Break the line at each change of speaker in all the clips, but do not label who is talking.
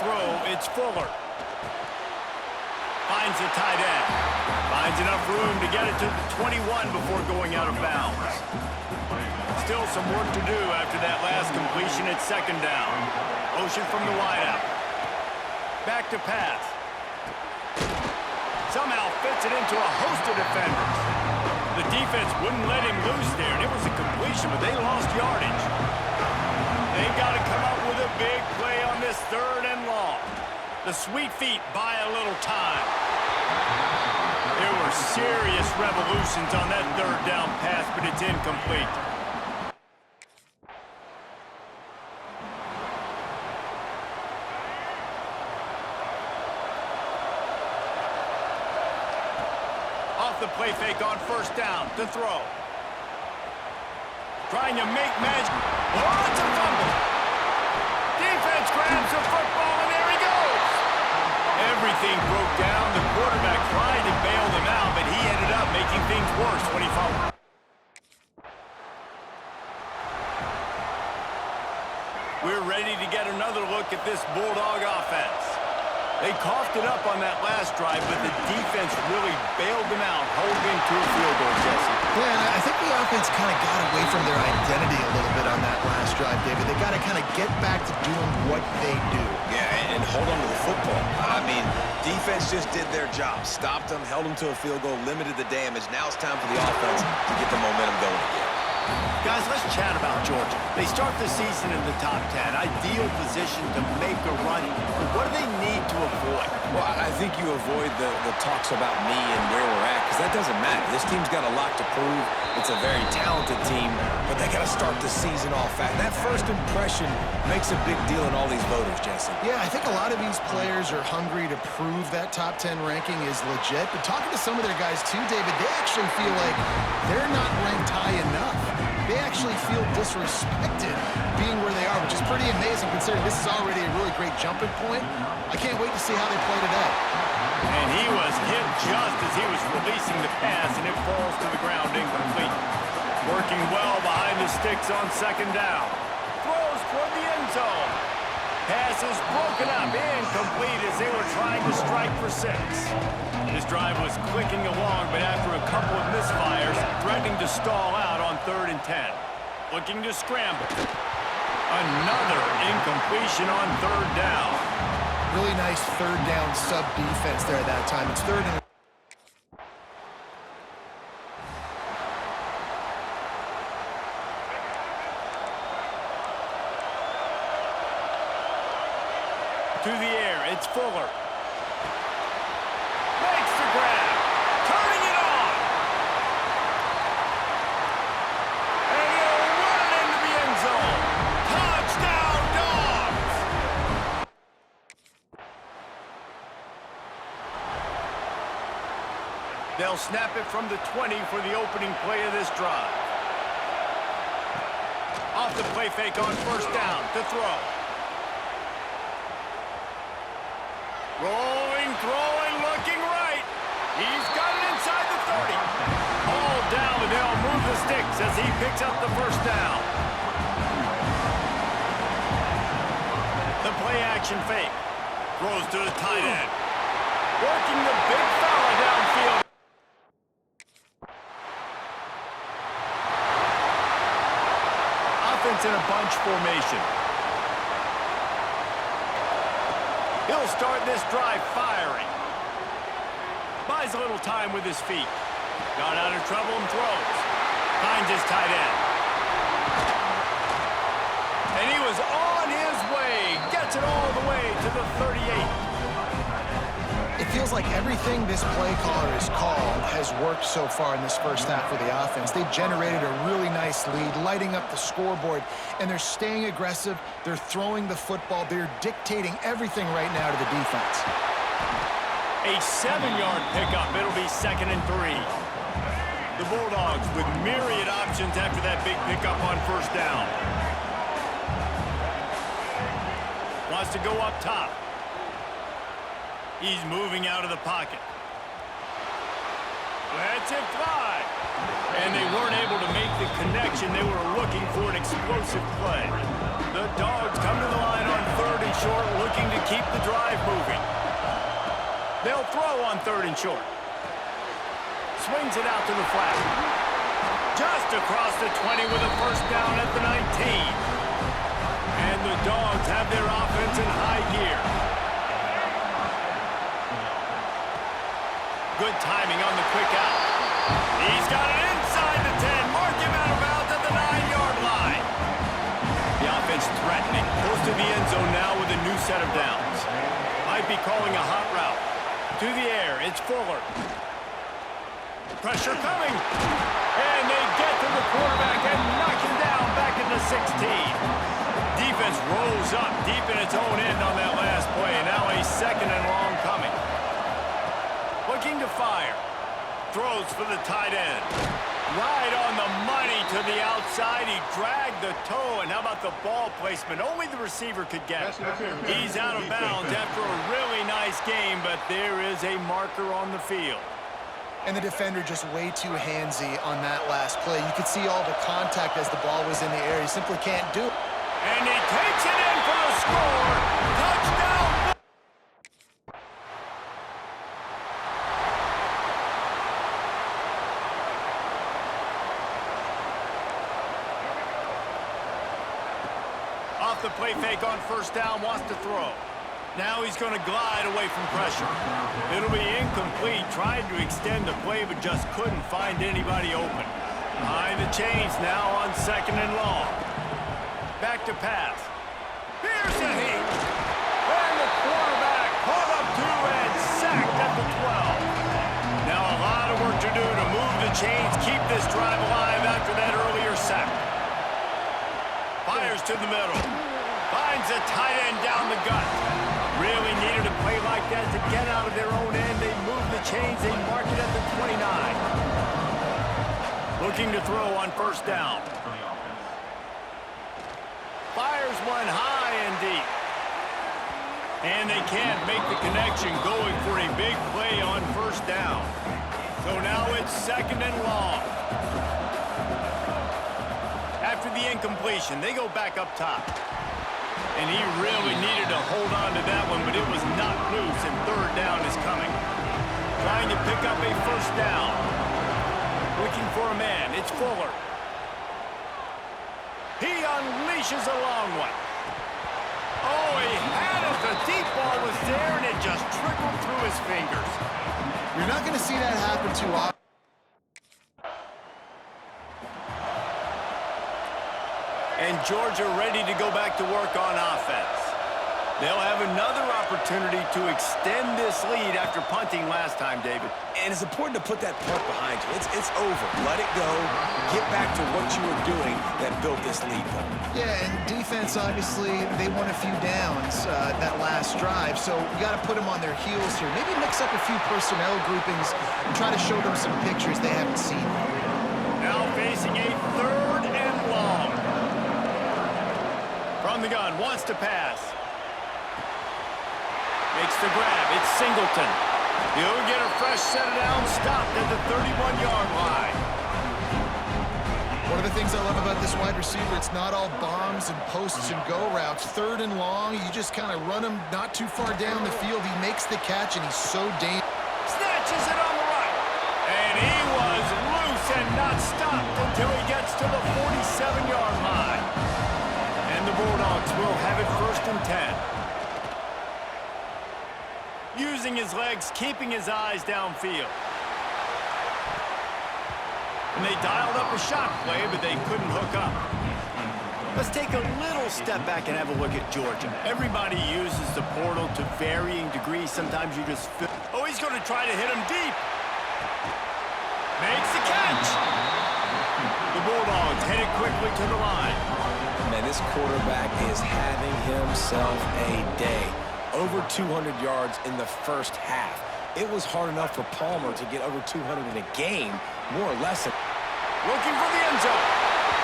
throw, it's Fuller. Finds the tight end. Finds enough room to get it to the 21 before going out of bounds. Still some work to do after that last completion at second down. Motion from the wideout. Back to pass. Somehow fits it into a host of defenders. The defense wouldn't let him loose there, and it was a completion, but they lost yardage. They got to come up with a big play on this third and long. The Sweet Feet buy a little time. There were serious revolutions on that third down pass, but it's incomplete. Off the play fake on first down to throw. Trying to make magic. Oh, it's a fumble. Defense grabs the football, and there he goes. Everything broke down. The quarterback tried to bail them out, but he ended up making things worse when he fumbled. We're ready to get another look at this Bulldog offense. They coughed it up on that last drive, but the defense really bailed them out, holding to a field goal, Jesse.
Yeah, and I think the offense kind of got away from their identity a little bit on that last drive, David. They got to kind of get back to doing what they do.
Yeah, and hold on to the football. I mean, defense just did their job. Stopped them, held them to a field goal, limited the damage. Now it's time for the offense to get the momentum going again.
Guys, let's chat about Georgia. They start the season in the top 10. Ideal position to make a run. But what do they need to avoid?
Well, I think you avoid the talks about me and where we're at, because that doesn't matter. This team's got a lot to prove. It's a very talented team, but they got to start the season off fast. That first impression makes a big deal in all these voters, Jesse.
Yeah, I think a lot of these players are hungry to prove that top 10 ranking is legit. But talking to some of their guys too, David, they actually feel like they're not ranked high enough. They actually feel disrespected being where they are, which is pretty amazing considering this is already a really great jumping point. I can't wait to see how they play today.
And he was hit just as he was releasing the pass, and it falls to the ground incomplete. Working well behind the sticks on second down. Throws toward the end zone. Pass is broken up, incomplete as they were trying to strike for 6. This drive was clicking along, but after a couple of misfires, threatening to stall out on 3rd and 10. Looking to scramble. Another incompletion on 3rd down.
Really nice third down sub defense there at that time. It's 3rd and...
To the air, it's Fuller. Makes the grab. Turning it on. And he'll run it into the end zone. Touchdown, Dogs! They'll snap it from the 20 for the opening play of this drive. Off the play fake on first down to throw. Rolling, throwing, looking right. He's got it inside the 30. All down, and they'll move the sticks as he picks up the first down. The play action fake. Throws to the tight end. Working the big fella downfield. Offense in a bunch formation. He'll start this drive firing. Buys a little time with his feet. Got out of trouble and throws. Finds his tight end. And he was on his way. Gets it all the way to the 38.
It feels like everything this play caller has called has worked so far in this first half for the offense. They've generated a really nice lead, lighting up the scoreboard, and they're staying aggressive. They're throwing the football. They're dictating everything right now to the defense.
A 7-yard pickup. It'll be 2nd and 3. The Bulldogs with myriad options after that big pickup on first down. Wants to go up top. He's moving out of the pocket. Lets it fly. And they weren't able to make the connection. They were looking for an explosive play. The Dogs come to the line on 3rd and short, looking to keep the drive moving. They'll throw on 3rd and short. Swings it out to the flat. Just across the 20 with a first down at the 19. And the Dogs have their offense in high gear. Good timing on the quick out. He's got it inside the 10. Mark him out of bounds at the 9-yard line. The offense threatening. Close to the end zone now with a new set of downs. Might be calling a hot route. To the air, it's Fuller. Pressure coming. And they get to the quarterback and knock him down back at the 16. Defense rolls up deep in its own end on that last play. Now a 2nd and long coming. Looking to fire. Throws for the tight end. Right on the money to the outside. He dragged the toe. And how about the ball placement? Only the receiver could get it. He's out of bounds after a really nice game, but there is a marker on the field.
And the defender just way too handsy on that last play. You could see all the contact as the ball was in the air. He simply can't do it.
And he takes it in for the score. Touchdown! Off the play fake on 1st down, wants to throw. Now he's going to glide away from pressure. It'll be incomplete. Tried to extend the play, but just couldn't find anybody open. Behind the chains now on 2nd and long. Back to pass. Here's a heat. And the quarterback caught up to and sacked at the 12. Now a lot of work to do to move the chains, keep this drive alive after that earlier sack. Fires to the middle. Finds a tight end down the gut. Really needed a play like that to get out of their own end. They move the chains. They mark it at the 29. Looking to throw on 1st down. Fires one high and deep. And they can't make the connection going for a big play on 1st down. So now it's 2nd and long. After the incompletion, they go back up top. And he really needed to hold on to that one, but it was not loose, and 3rd down is coming. Trying to pick up a 1st down. Looking for a man. It's Fuller. He unleashes a long one. Oh, he had it. The deep ball was there, and it just trickled through his fingers.
You're not going to see that happen too often.
And Georgia ready to go back to work on offense. They'll have another opportunity to extend this lead after punting last time, David.
And it's important to put that punt behind you. It's over. Let it go. Get back to what you were doing that built this lead, though.
Yeah, and defense, obviously, they won a few downs that last drive, so you got to put them on their heels here. Maybe mix up a few personnel groupings and try to show them some pictures they haven't seen.
Now facing a 3rd and long. From the gun, wants to pass. Makes the grab. It's Singleton. He'll get a fresh set of downs, stopped at the 31-yard line.
One of the things I love about this wide receiver, it's not all bombs and posts and go routes. 3rd and long, you just kind of run him not too far down the field. He makes the catch, and he's so dangerous.
Snatches it on the right. And he was loose and not stopped until he gets to the 47-yard line. And the Bulldogs will have it 1st and 10. Using his legs, keeping his eyes downfield. And they dialed up a shot play, but they couldn't hook up. Let's take a little step back and have a look at Georgia. Everybody uses the portal to varying degrees. Sometimes you just feel... Oh, he's going to try to hit him deep. Makes the catch. The Bulldogs headed quickly to the line.
Man, this quarterback is having himself a day. Over 200 yards in the 1st half. It was hard enough for Palmer to get over 200 in a game, more or less.
Looking for the end zone.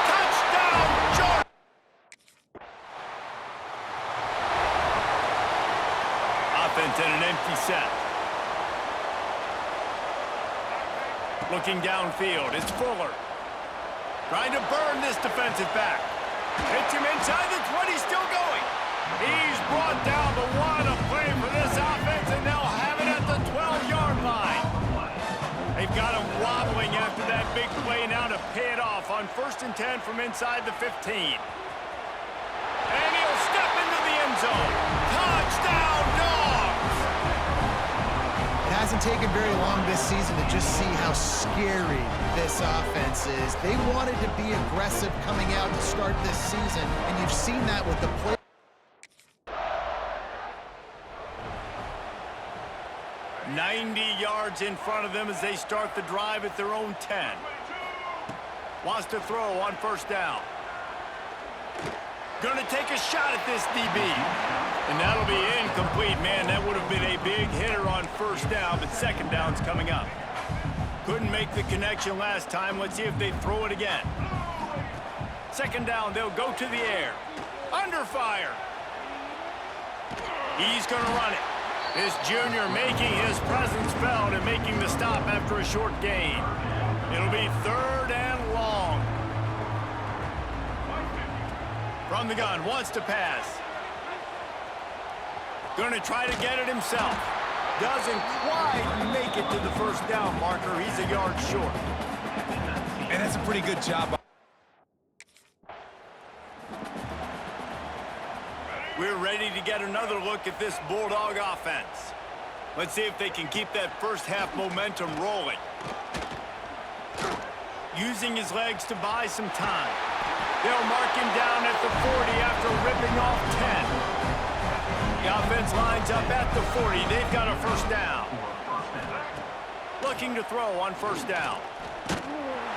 Touchdown, Georgia! Offense in an empty set. Looking downfield, it's Fuller. Trying to burn this defensive back. Hits him inside the 20, still going. He's brought down the one. A play for this offense, and they'll have it at the 12-yard line. They've got him wobbling after that big play now to pay it off on 1st and 10 from inside the 15. And he'll step into the end zone. Touchdown, Dogs!
It hasn't taken very long this season to just see how scary this offense is. They wanted to be aggressive coming out to start this season, and you've seen that with the play.
90 yards in front of them as they start the drive at their own 10. Wants to throw on 1st down. Gonna take a shot at this DB. And that'll be incomplete. Man, that would have been a big hitter on 1st down, but 2nd down's coming up. Couldn't make the connection last time. Let's see if they throw it again. 2nd down, they'll go to the air. Under fire. He's gonna run it. This junior making his presence felt and making the stop after a short gain. It'll be 3rd and long. From the gun, wants to pass. Gonna try to get it himself. Doesn't quite make it to the 1st down marker. He's a yard short.
And that's a pretty good job.
We're ready to get another look at this Bulldog offense. Let's see if they can keep that 1st half momentum rolling. Using his legs to buy some time. They'll mark him down at the 40 after ripping off 10. The offense lines up at the 40. They've got a 1st down. Looking to throw on 1st down.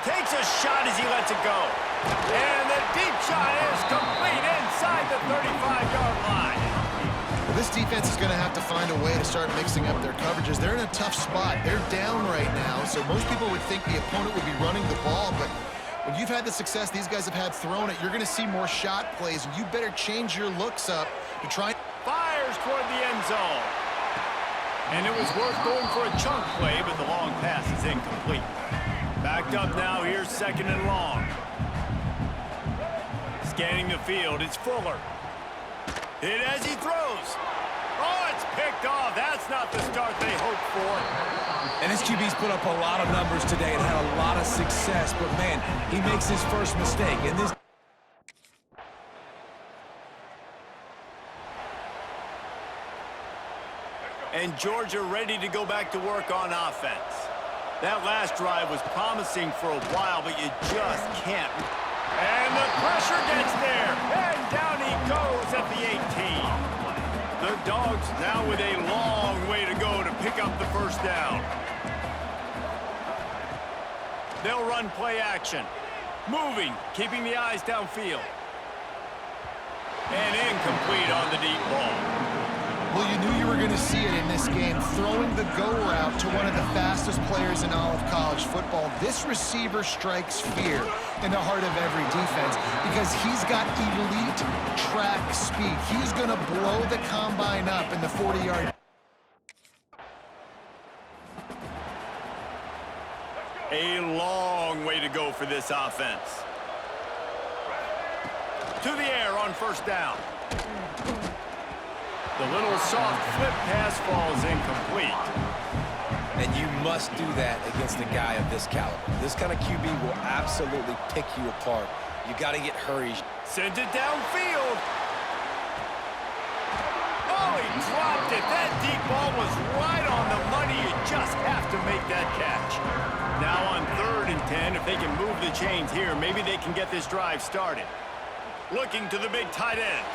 Takes a shot as he lets it go. And the deep shot is complete inside the 35-yard line.
Well, this defense is going to have to find a way to start mixing up their coverages. They're in a tough spot. They're down right now, so most people would think the opponent would be running the ball, but when you've had the success these guys have had throwing it, you're going to see more shot plays, and you better change your looks up to try.
Fires toward the end zone. And it was worth going for a chunk play, but the long pass is incomplete. Backed up now, here's 2nd and long. Scanning the field, it's Fuller. Hit as he throws. Oh, it's picked off. That's not the start they hoped for.
And his QB's put up a lot of numbers today and had a lot of success, but man, he makes his first mistake. And this.
And Georgia ready to go back to work on offense. That last drive was promising for a while, but you just can't. And the pressure gets there. And down he goes at the 18. The Dogs now with a long way to go to pick up the 1st down. They'll run play action. Moving, keeping the eyes downfield. And incomplete on the deep ball.
Well, you knew you were going to see it in this game, throwing the go route to one of the fastest players in all of college football. This receiver strikes fear in the heart of every defense because he's got elite track speed. He's going to blow the combine up in the 40-yard.
A long way to go for this offense. To the air on 1st down. The little soft flip pass falls incomplete.
And you must do that against a guy of this caliber. This kind of QB will absolutely pick you apart. You got to get hurried.
Sends it downfield. Oh, he dropped it. That deep ball was right on the money. You just have to make that catch. Now on 3rd and 10, if they can move the chains here, maybe they can get this drive started. Looking to the big tight end.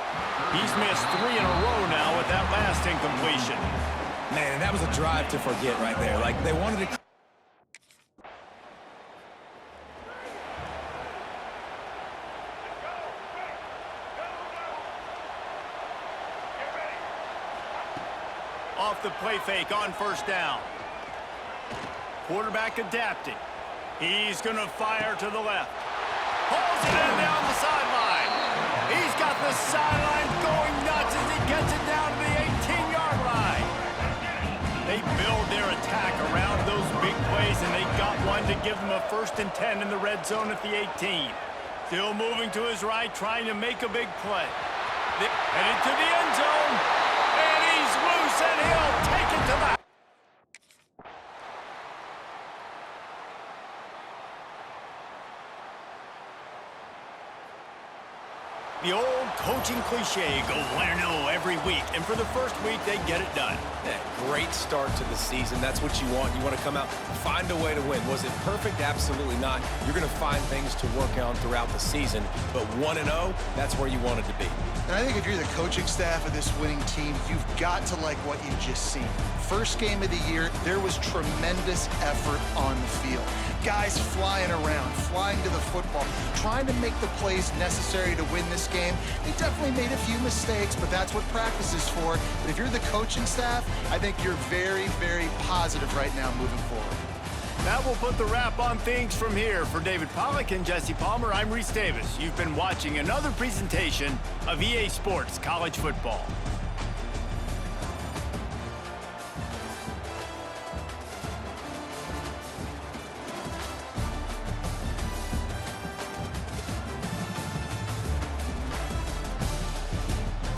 He's missed 3 in a row now with that last incompletion.
Man, that was a drive to forget right there. Like, they wanted to...
Off the play fake on 1st down. Quarterback adapting. He's going to fire to the left. Pulls it in down the sideline. He's got the sideline going nuts as he gets it down to the 18-yard line. They build their attack around those big plays, and they got one to give them a 1st and 10 in the red zone at the 18. Still moving to his right, trying to make a big play. Headed to the end zone. And he's loose, and he'll take it to the... The old coaching cliche, go 1-0 every week. And for the first week, they get it done.
Yeah, great start to the season. That's what you want. You want to come out, find a way to win. Was it perfect? Absolutely not. You're going to find things to work on throughout the season. But 1-0, that's where you wanted to be.
And I think if you're the coaching staff of this winning team, you've got to like what you've just seen. First game of the year, there was tremendous effort on the field. Guys flying around, flying to the football, trying to make the plays necessary to win this game. They definitely made a few mistakes, but that's what practice is for. But if you're the coaching staff, I think you're very, very positive right now moving forward.
That will put the wrap on things from here. For David Pollack and Jesse Palmer, I'm Reese Davis. You've been watching another presentation of EA Sports College Football.